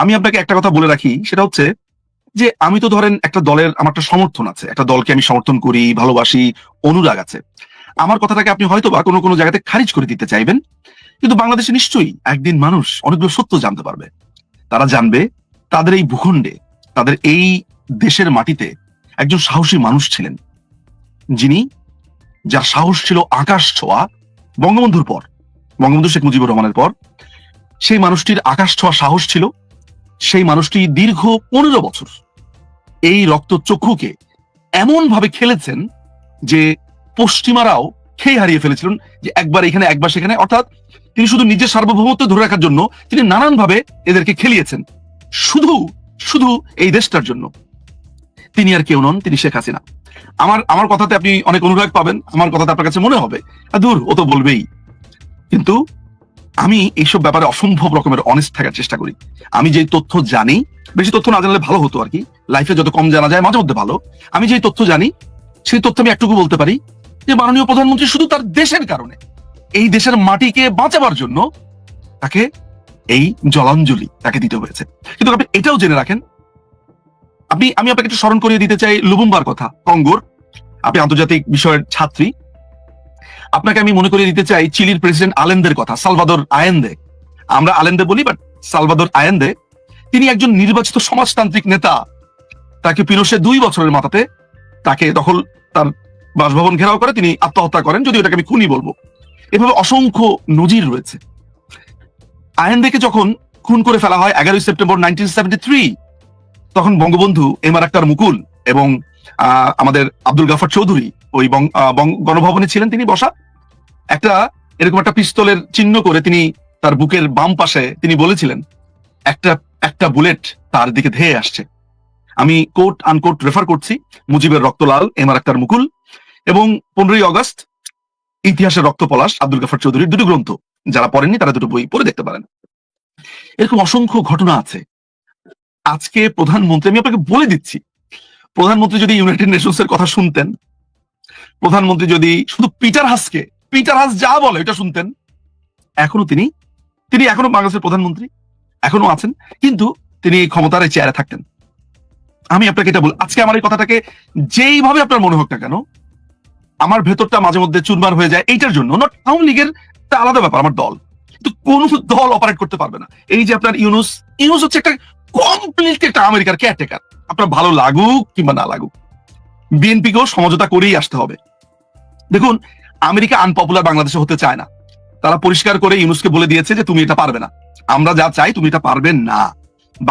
আমি আপনাকে একটা কথা বলে রাখি, সেটা হচ্ছে যে আমি তো ধরেন একটা দলের আমার একটা সমর্থন আছে, একটা দলকে আমি সমর্থন করি, ভালোবাসি, অনুরাগ আছে। আমার কথাটাকে আপনি হয়তো বা কোনো জায়গাতে খারিজ করে দিতে চাইবেন, কিন্তু বাংলাদেশে নিশ্চয়ই একদিন মানুষ অনেকগুলো সত্য জানতে পারবে। তারা জানবে তাদের এই ভূখণ্ডে, তাদের এই দেশের মাটিতে একজন সাহসী মানুষ ছিলেন, যিনি, যার সাহস ছিল আকাশ ছোঁয়া। বঙ্গবন্ধুর পর, বঙ্গবন্ধু শেখ মুজিবুর রহমানের পর সেই মানুষটির আকাশ ছোঁয়া সাহস ছিল। সেই মানুষটি দীর্ঘ 15 বছর এই রক্তচক্ষুকে এমন ভাবে খেলেছেন যে পশ্চিমারাও খেয়ে হারিয়ে ফেলেছিলেন, যে একবার এখানে একবার সেখানে। অর্থাৎ তিনি শুধু নিজের সার্বভৌমত্ব ধরে রাখার জন্য তিনি নানান ভাবে এদেরকে খেলিয়েছেন, শুধু শুধু এই দেশটার জন্য। তিনি আর কেউ নন, তিনি শেখ হাসিনা। আমার আমার কথাতে আপনি অনেক অনুরাগ পাবেন, আমার কথাতে আপনার কাছে মনে হবে দূর, ও তো বলবেই। কিন্তু আমি এইসব ব্যাপারে অসম্ভব রকমের অনেস্ট থাকার চেষ্টা করি। আমি যে তথ্য জানি, বেশি তথ্য না জানলে ভালো হতো আর কি, লাইফে যত কম জানা যায় মাঝে মধ্যে ভালো। আমি যে তথ্য জানি সেই তথ্য আমি একটুকু বলতে পারি, যে মাননীয় প্রধানমন্ত্রী শুধু তার দেশের কারণে, এই দেশের মাটিকে বাঁচাবার জন্য তাকে এই জলাঞ্জলি তাকে দিতে হয়েছে। কিন্তু আপনি এটাও জেনে রাখেন, আমি আপনাকে একটু স্মরণ করিয়ে দিতে চাই লুবুম্বার কথা, কঙ্গোর। আপনি আন্তর্জাতিক বিষয়ের ছাত্রী, আপনাকে আমি মনে করিয়ে দিতে চাই চিলির প্রেসিডেন্ট আলেন্দের কথা, সালভাদর আয়েন্দে। আমরা আলেন্দে বলি, বাট সালভাদর আয়েন্দে, তিনি একজন নির্বাচিত সমাজতান্ত্রিক নেতা। তাকে পিনোশে 2 বছরের মাথাতে তাকে দখল, তার বাসভবন ঘেরাও করে তিনি আত্মহত্যা করেন, যদিও এটাকে আমি খুনি বলবো। এভাবে অসংখ্য নজির রয়েছে। আয়েন্দেকে যখন খুন করে ফেলা হয় 11 সেপ্টেম্বর 1973, তখন বঙ্গবন্ধু এম আর আক্তার মুকুল এবং আমাদের আব্দুল গাফার চৌধুরী ওই গণভবনে ছিলেন, তিনি বসা। একটা এরকম একটা পিস্তলের চিহ্ন করে তিনি তার বুকের বাম পাশে তিনি বলেছিলেন, একটা একটা বুলেট তার দিকে ধেয়ে আসছে। আমি কোট আনকোট রেফার করছি, মুজিবের রক্তলাল এম আর আক্তার মুকুল এবং 15ই অগস্ট ইতিহাসের রক্ত পলাশ আব্দুল গাফার চৌধুরীর 2টো গ্রন্থ। যারা পড়েননি তারা 2টো বই পড়ে দেখতে পারেন। এরকম অসংখ্য ঘটনা আছে। আজকে প্রধানমন্ত্রী, আমি আপনাকে বলে দিচ্ছি, প্রধানমন্ত্রী যদি ইউনাইটেড নেশনস এর কথা শুনতেন, প্রধানমন্ত্রী যদি শুধু পিটার হাস যা বলে এটা শুনতেন, এখনো তিনি এখনো বাংলাদেশের প্রধানমন্ত্রী, এখনো আছেন, কিন্তু তিনি এই ক্ষমতার এই চেয়ারে থাকতেন। আমি আপনাকে এটা বল, আজকে আমার এই কথাটাকে যেইভাবে আপনার মনে হোক না কেন, আমার ভেতরটা মাঝে মধ্যে চুরমার হয়ে যায় এইটার জন্য। নট আওয়ামী লীগের একটা আলাদা ব্যাপার, আমার দল, কিন্তু কোন দল অপারেট করতে পারবে না। এই যে আপনার ইউনুস হচ্ছে একটা কমপ্লিটলি একটা আমেরিকার কেয়ারটেকার। আপনার ভালো লাগুক কিংবা না লাগুক, বিএনপিকেও সমঝোতা করেই আসতে হবে। দেখুন, আমেরিকা আনপপুলার বাংলাদেশে হতে চায় না। তারা পরিষ্কার করে ইউনুসকে বলে দিয়েছে যে তুমি এটা পারবে না, আমরা যা চাই তুমি এটা পারবে না।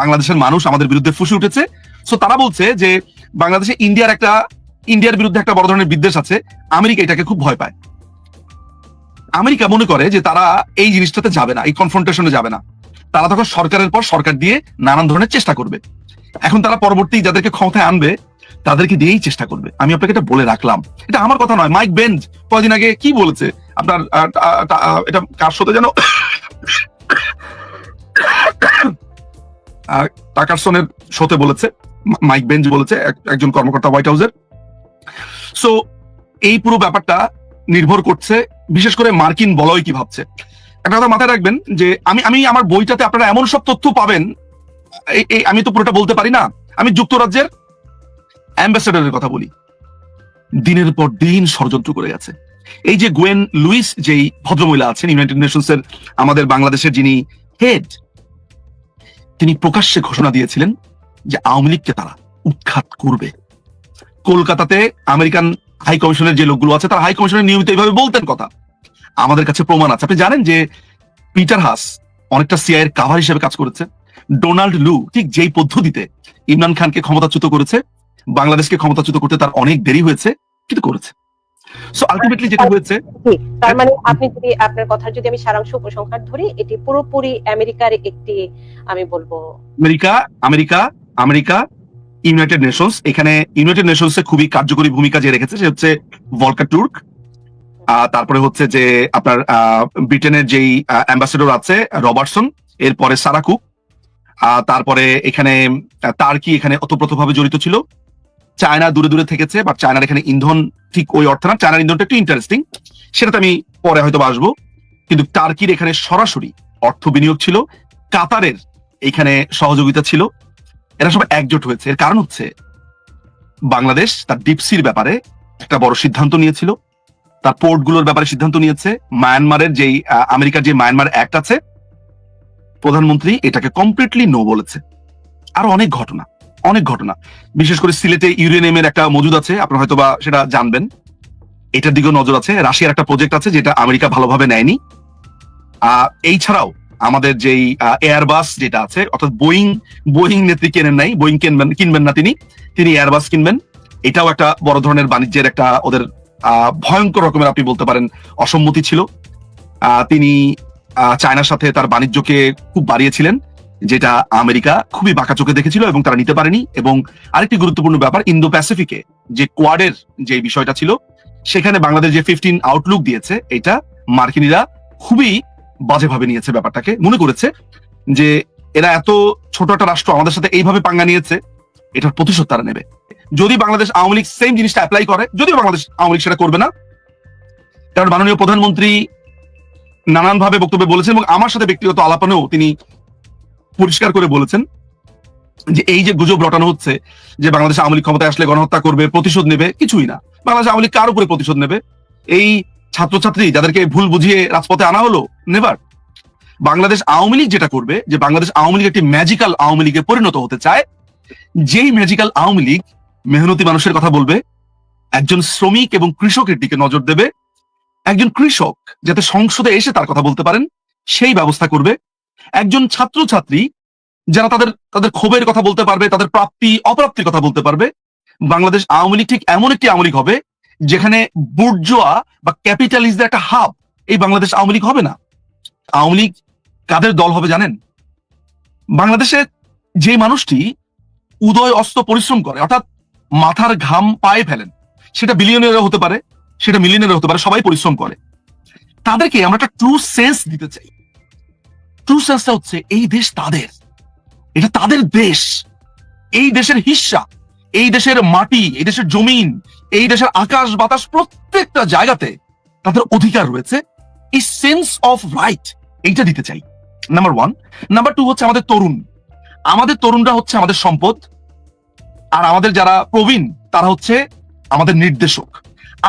বাংলাদেশের মানুষ আমাদের বিরুদ্ধে ফুসে উঠেছে। সো তারা বলছে যে বাংলাদেশে ইন্ডিয়ার বিরুদ্ধে একটা বড় ধরনের বিদ্বেষ আছে, আমেরিকা এটাকে খুব ভয় পায়। আমেরিকা মনে করে যে তারা এই জিনিসটাতে যাবে না, এই কনফ্রন্টেশনে যাবে না। তারা তখন সরকারের পর সরকার দিয়ে নানান ধরনের চেষ্টা করবে। এখন তারা পরবর্তী যাদেরকে ক্ষমতায় আনবে তাদেরকে দিয়েই চেষ্টা করবে। আমি আপনাকে এটা বলে রাখলাম, এটা আমার কথা নয়। মাইক বেঞ্জ কয়েকদিন আগে কি বলেছে, আপনার এটা কার সাথে যেন টাকারসনের শোতে বলেছে, মাইক বেঞ্জ বলেছে, একজন কর্মকর্তা হোয়াইট হাউসের। সো এই পুরো ব্যাপারটা নির্ভর করছে বিশেষ করে মার্কিন বলয় কি ভাবছে। একটা কথা মাথায় রাখবেন যে আমি আমার বইটাতে আপনারা এমন সব তথ্য পাবেন, আমি তো পুরোটা বলতে পারি না। আমি যুক্তরাজ্যের অ্যাম্বাসেডরের কথা বলি, দিনের পর দিন ষড়যন্ত্র করে গেছে। এই যে গোয়েন লুইস, যেই ভদ্রমহিলা আছেন ইউনাইটেড নেশনস এর আমাদের বাংলাদেশের যিনি হেড, তিনি প্রকাশ্যে ঘোষণা দিয়েছিলেন যে আওয়ামী লীগকে তারা উৎখাত করবে। কলকাতাতে আমেরিকান হাই কমিশনের যে লোকগুলো আছে, তারা হাই কমিশনের নিয়মিত এইভাবে বলতেন কথা। আমাদের কাছে প্রমাণ আছে। আপনি জানেন যে পিটার হাস অনেকটা সিআই এর কাভার হিসেবে কাজ করেছে। ডোনাল্ড লু ঠিক যেই পদ্ধতিতে ইমরান খানকে ক্ষমতাচ্যুত করেছে, বাংলাদেশকে ক্ষমতাচ্যুত করতে তার অনেক দেরি হয়েছে, কিন্তু করেছে। সো আলটিমেটলি যেটা হয়েছে, তার মানে আপনি যদি আপনার কথা যদি আমি সারাংশ উপসংহার ধরি, এটি পুরোপুরি আমেরিকার একটি, আমি বলবো আমেরিকা ইউনাইটেড নেশনস, এখানে ইউনাইটেড নেশনস এ খুবই কার্যকরী ভূমিকা যে রেখেছে সে হচ্ছে ভলকার তুর্ক। তারপরে হচ্ছে যে আপনার ব্রিটেনের যেই অ্যাম্বাসেডর আছে রবার্টসন, এরপরে সারা কুক, তারপরে এখানে টার্কি এখানে ওতপ্রোতভাবে জড়িত ছিল। চায়না দূরে দূরে থেকেছে, বাট চায়নার এখানে ইন্ধন ঠিক ওই অর্থে না। চায়নার ইন্ধনটা একটু ইন্টারেস্টিং, সেটাতে আমি পরে হয়তো আসবো। কিন্তু টার্কির এখানে সরাসরি অর্থ বিনিয়োগ ছিল। কাতারের এইখানে সহযোগিতা ছিল, এরা সব একজোট হয়েছে। এর কারণ হচ্ছে বাংলাদেশ তার ডিপসির ব্যাপারে একটা বড় সিদ্ধান্ত নিয়েছিল, তার পোর্টগুলোর ব্যাপারে সিদ্ধান্ত নিয়েছে। মায়ানমারের যেই আমেরিকার যে মায়ানমার অ্যাক্ট আছে, প্রধানমন্ত্রী এটাকে কমপ্লিটলি নো বলেছে। আরো অনেক ঘটনা, বিশেষ করে সিলেটে ইউরেনিয়ামের একটা মজুদ আছে, আপনারা হয়তো বা সেটা জানবেন, এটার দিকেও নজর আছে। রাশিয়ার একটা প্রজেক্ট আছে যেটা আমেরিকা ভালোভাবে নেয়নি। এই ছাড়াও আমাদের যেই এয়ারবাস যেটা আছে, অর্থাৎ বোয়িং নেত্রী কেনেন নাই, বোয়িং কিনবেন না তিনি এয়ারবাস কিনবেন। এটাও একটা বড় ধরনের বাণিজ্যের একটা ওদের ভয়ঙ্কর রকমের আপনি বলতে পারেন অসম্মতি ছিল। তিনি চায়নার সাথে তার বাণিজ্যকে খুব বাড়িয়েছিলেন, যেটা আমেরিকা খুবই বাঁকা চোখে দেখেছিল এবং তারা নিতে পারেনি। এবং আরেকটি গুরুত্বপূর্ণ ব্যাপার, ইন্দো প্যাসিফিকে যে কোয়াডের যে বিষয়টা ছিল, সেখানে বাংলাদেশ যে 15 আউটলুক দিয়েছে, এটা মার্কিনীরা খুবই বাজেভাবে নিয়েছে। ব্যাপারটাকে মনে করেছে যে এরা এত ছোট একটা রাষ্ট্র আমাদের সাথে এইভাবে পাঙ্গা নিয়েছে, এটার প্রতিশোধ তারা নেবে। যদি বাংলাদেশ আওয়ামী লীগ সেম জিনিসটা অ্যাপ্লাই করে, যদিও বাংলাদেশ আওয়ামী লীগ সেটা করবে না, কারণ মাননীয় প্রধানমন্ত্রী নানানভাবে বক্তব্য বলেছেন এবং আমার সাথে ব্যক্তিগত আলাপনেও তিনি পরিষ্কার করে বলেছেন যে এই যে গুজব রটানো হচ্ছে যে বাংলাদেশ আওয়ামী লীগ ক্ষমতায় আসলে গণহত্যা করবে, প্রতিশোধ নেবে, কিছুই না। বাংলাদেশ আওয়ামী লীগ কার উপরে প্রতিশোধ নেবে? এই ছাত্রছাত্রী যাদেরকে ভুল বুঝিয়ে রাজপথে আনা হলো, নেভার। বাংলাদেশ আওয়ামী লীগ যেটা করবে, যে বাংলাদেশ আওয়ামী লীগ একটি ম্যাজিক্যাল আওয়ামী লীগে পরিণত হতে চায়, যেই ম্যাজিক্যাল আওয়ামী লীগ মেহনতি মানুষের কথা বলবে, একজন শ্রমিক এবং কৃষকের দিকে নজর দেবে, একজন কৃষক যাতে সংসদে এসে তার কথা বলতে পারেন সেই ব্যবস্থা করবে, একজন ছাত্রছাত্রী যারা তাদের ক্ষোভের কথা বলতে পারবে, তাদের প্রাপ্তি অপ্রাপ্তির কথা বলতে পারবে। বাংলাদেশ আওয়ামী লীগ ঠিক এমন একটি আওয়ামী লীগ হবে যেখানে বুর্জোয়া বা ক্যাপিটালিস্টদের একটা হাব এই বাংলাদেশ আওয়ামী লীগ হবে না। আওয়ামী লীগ কাদের দল হবে জানেন? বাংলাদেশে যে মানুষটি উদয় অস্ত পরিশ্রম করে, অর্থাৎ মাথার ঘাম পায়ে ফেলেন, সেটা বিলিয়নিয়ারও হতে পারে, সেটা মিলিয়নিয়ারও হতে পারে, সবাই পরিশ্রম করে, তাদেরকে আমরা একটা ট্রু সেন্স দিতে চাই। ট্রু সেন্সটা হচ্ছে এই দেশ তাদের, এটা তাদের দেশ, এই দেশের হিস্সা, এই দেশের মাটি, এই দেশের জমিন, এই দেশের আকাশ বাতাস, প্রত্যেকটা জায়গাতে তাদের অধিকার রয়েছে। এই সেন্স অফ রাইট এইটা দিতে চাই, নাম্বার 1। নাম্বার 2 হচ্ছে আমাদের তরুণরা হচ্ছে আমাদের সম্পদ, আর আমাদের যারা প্রবীণ তারা হচ্ছে আমাদের নির্দেশক।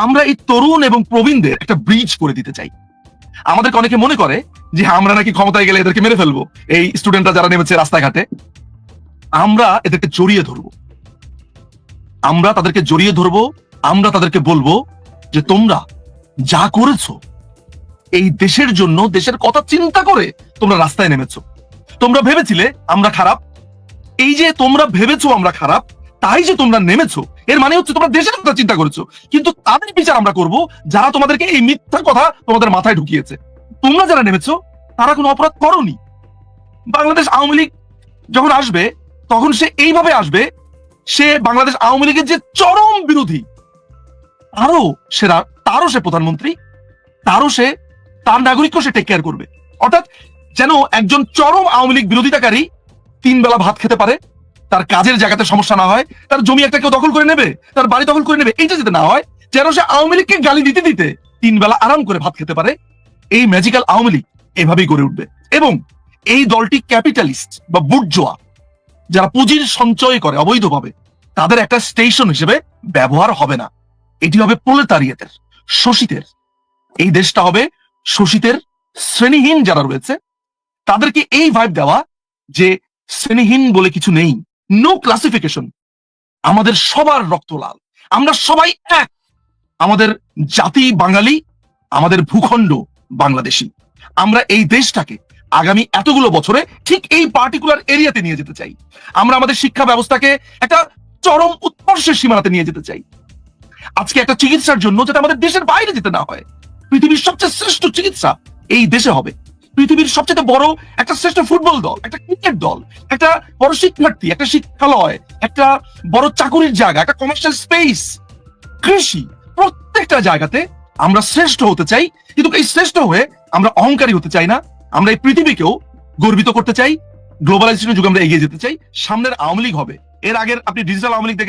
আমরা এই তরুণ এবং প্রবীণদের একটা ব্রিজ করে দিতে চাই। আমাদেরকে অনেকে মনে করে যে আমরা নাকি ক্ষমতায় গেলে এদেরকে মেরে ফেলবো, এই স্টুডেন্টরা যারা নেমেছে রাস্তাঘাটে, আমরা এদেরকে জড়িয়ে ধরবো, আমরা তাদেরকে বলবো যে তোমরা যা করেছো এই দেশের জন্য, দেশের কথা চিন্তা করে তোমরা রাস্তায় নেমেছো। তোমরা ভেবেছিলে আমরা খারাপ, এই যে তোমরা ভেবেছো আমরা খারাপ, তাই যে তোমরা নেমেছো, এর মানে হচ্ছে তোমরা দেশের কথা চিন্তা করেছো। কিন্তু তাদের বিচার আমরা করব যারা তোমাদেরকে এই মিথ্যা কথা তোমাদের মাথায় ঢুকিয়েছে। তোমরা যারা নেমেছো তারা কোনো অপরাধ করোনি। বাংলাদেশ আওয়ামী লীগ যখন আসবে তখন সে এইভাবে আসবে, সে বাংলাদেশ আওয়ামী লীগের যে চরম বিরোধী, তারও সে প্রধানমন্ত্রী, তার নাগরিকও সে টেক কেয়ার করবে। অর্থাৎ যেন একজন চরম আওয়ামী লীগ বিরোধিতাকারী 3 বেলা ভাত খেতে পারে, তার কাজের জায়গাতে সমস্যা না হয়, তার জমি একটা কেউ দখল করে নেবে, তার বাড়ি দখল করে নেবে, এইটা যাতে না হয়, যেন সে আওয়ামী লীগকে গালি দিতে দিতে 3 বেলা আরাম করে ভাত খেতে পারে। এই ম্যাজিক্যাল আওয়ামী লীগ এভাবেই গড়ে উঠবে। এবং এই দলটি ক্যাপিটালিস্ট বা বুর্জোয়া যারা পুঁজির সঞ্চয় করে অবৈধভাবে, তাদের একটা স্টেশন হিসেবে ব্যবহার হবে না। এটি হবে প্রলেতারিয়েতের, শোষিতের। এই দেশটা হবে শোষিতের, শ্রেণীহীন যারা রয়েছে তাদেরকে এই ভাইব দেওয়া যে শ্রেণীহীন বলে কিছু নেই, নো ক্লাসিফিকেশন, আমাদের সবার রক্ত লাল, আমরা সবাই এক, আমাদের জাতি বাঙালি, আমাদের ভূখণ্ড বাংলাদেশী। আমরা এই দেশটাকে আগামী এতগুলো বছরে ঠিক এই পার্টিকুলার এরিয়াতে নিয়ে যেতে চাই। আমরা আমাদের শিক্ষা ব্যবস্থাকে একটা চরম উৎকর্ষের সীমানাতে নিয়ে যেতে চাই। আজকে একটা চিকিৎসার জন্য যাতে আমাদের দেশের বাইরে যেতে না হয়, পৃথিবীর সবচেয়ে শ্রেষ্ঠ চিকিৎসা এই দেশে হবে। পৃথিবীর সবচেয়ে বড় একটা শ্রেষ্ঠ ফুটবল দল, একটা ক্রিকেট দল, একটা বড় শিক্ষার্থী, একটা শিক্ষালয়, একটা বড় চাকুরির জায়গা, একটা কমার্শিয়াল স্পেস, কৃষি, প্রত্যেকটা জায়গাতে আমরা শ্রেষ্ঠ হতে চাই। কিন্তু এই শ্রেষ্ঠ হয়ে আমরা অহংকারী হতে চাই না, আমরা এই পৃথিবীকেও গর্বিত করতে চাই। গ্লোবালাইজেশনের যুগে আমরা এগিয়ে যেতে চাই। সামনের আওয়ামী লীগ হবে, এর আগের আপনি ডিজিটাল আওয়ামী লীগ দেখে